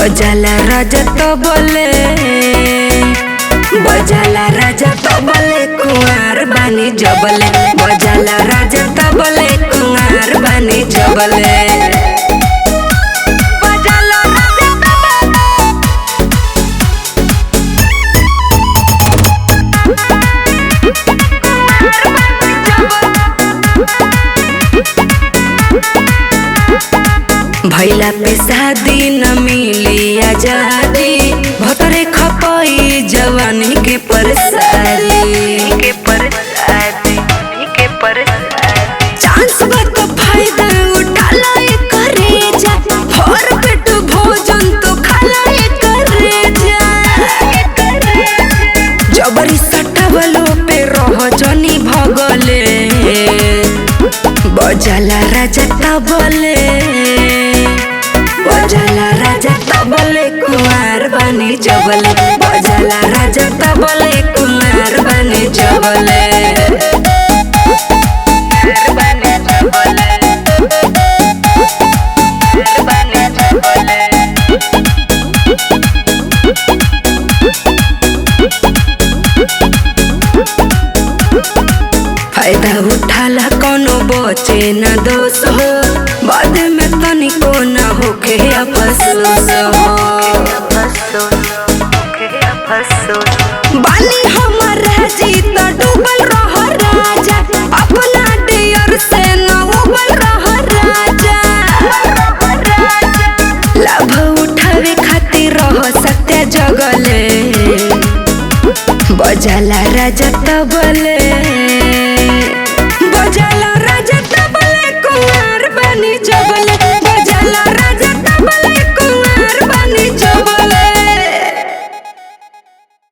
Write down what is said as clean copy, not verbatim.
बजाला राजा तो बोले, बजाला राजा तो बोले कुंवर बानी जबले, बजाला राजा तो बोले कुंवर बानी जबले। भैला पे शादी न मिली आजादी, भतरे खपई जवानी के परसादी के परसादी के परसादी। चांस बा तो फायदा उठा ला करे जा, भर पेट भोजन तो खाला करे जा। जबरी सटावलो पे रह जनी भगले, बजाला राजा तबले, बजाला राजा तबले कुंवर बानी जबले, बजाला राजा तबले कुंवर बानी जबले। फायदा उठाला कोनो बचे न दोष हो, बाद में तनिको न होके अफसोस हो। बानी हमर राजी त डूबल रह राजा, अपना डियर से न उबल रह राजा। लाभ उठावे खातिर रह सत्य जगले, बजाला राजा तबले, बजाला राजा तबले कुंवर बानी जबले।